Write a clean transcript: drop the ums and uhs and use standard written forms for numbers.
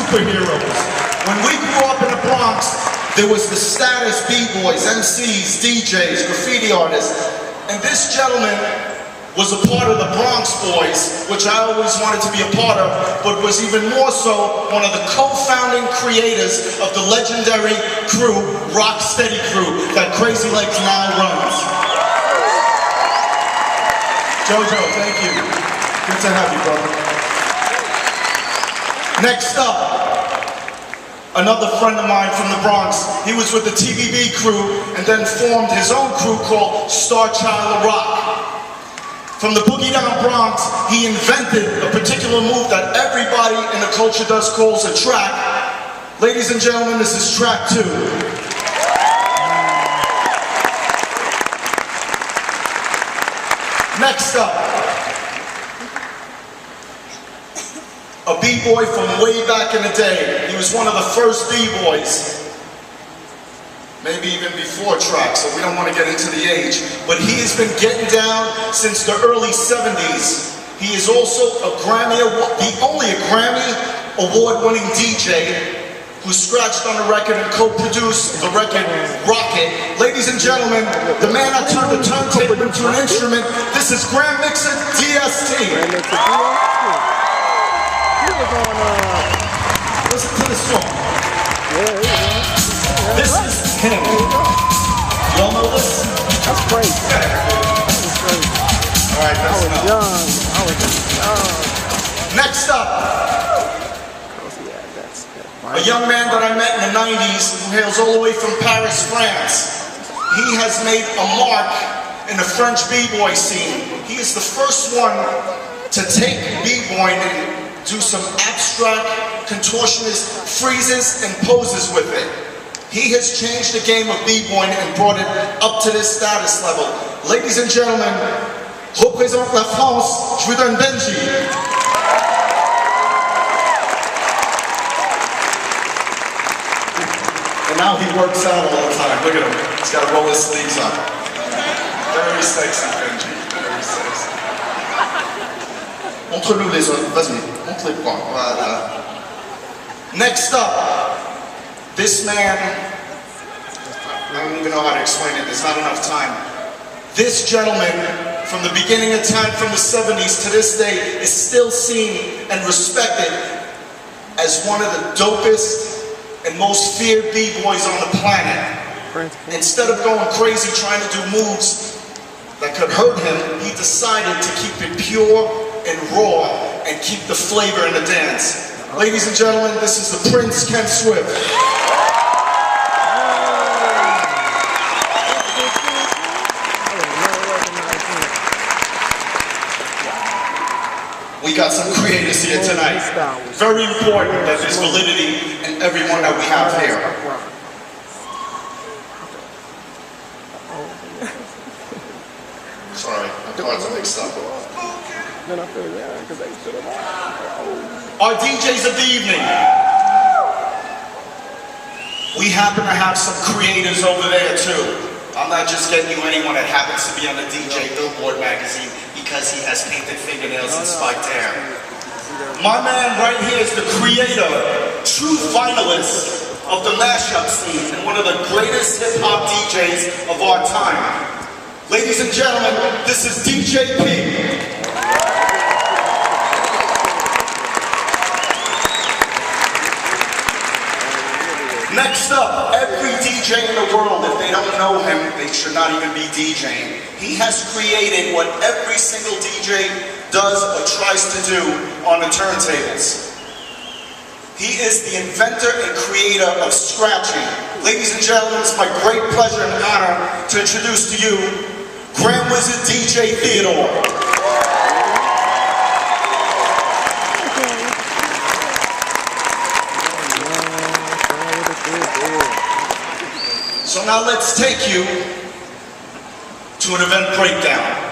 superheroes. When we grew up in the Bronx, there was the status B-boys, MCs, DJs, graffiti artists, and this gentleman was a part of the Bronx Boys, which I always wanted to be a part of, but was even more so one of the co-founding creators of the legendary crew, Rocksteady Crew, that Crazy Legs now runs. Jojo, thank you. Good to have you, brother. Next up, another friend of mine from the Bronx. He was with the TVB crew and then formed his own crew called Star Child of Rock. From the Boogie Down Bronx, he invented a particular move that everybody in the culture does calls a track. Ladies and gentlemen, this is track 2. Next up, a B-boy from way back in the day. He was one of the first B-boys. Maybe even before track, so we don't want to get into the age. But he has been getting down since the early 70s. He is also the only Grammy award-winning DJ who scratched on the record and co-produced the record Rocket. Ladies and gentlemen, the man that turned the turntable into an instrument, this is Grand Mixer DST. Listen to this song. This is him. Y'all know this? That's crazy. That's crazy. All right, that's enough. I was young. Next up, a young man that I met in the 90s who hails all the way from Paris, France. He has made a mark in the French b-boy scene. He is the first one to take b-boying and do some abstract, contortionist freezes and poses with it. He has changed the game of b-boying and brought it up to this status level. Ladies and gentlemen, représente la France, je vous donne Benji. And now he works out all the time. Look at him. He's got to roll his sleeves up. Very sexy, Benji. Very sexy. Montre-nous les autres. Vas-y, montre les points. Voilà. Next up, this man, I don't even know how to explain it. There's not enough time. This gentleman, from the beginning of time, from the 70s to this day, is still seen and respected as one of the dopest and most feared b-boys on the planet. Instead of going crazy trying to do moves that could hurt him, he decided to keep it pure and raw and keep the flavor in the dance. Ladies and gentlemen, this is the Prince Ken Swift. We got some creators here tonight. Very important that there's validity in everyone that we have here. Sorry, my cards are mixed up. Our DJs of the evening. We happen to have some creators over there too. I'm not just getting you anyone that happens to be on the DJ Billboard magazine because he has painted fingernails and spiked hair. My man right here is the creator, true finalist of the mashup scene and one of the greatest hip-hop DJs of our time. Ladies and gentlemen, this is DJ P. Next up, every DJ in the world, if they don't know him, they should not even be DJing. He has created what every single DJ does or tries to do on the turntables. He is the inventor and creator of scratching. Ladies and gentlemen, it's my great pleasure and honor to introduce to you Grand Wizard DJ Theodore. So now let's take you to an event breakdown.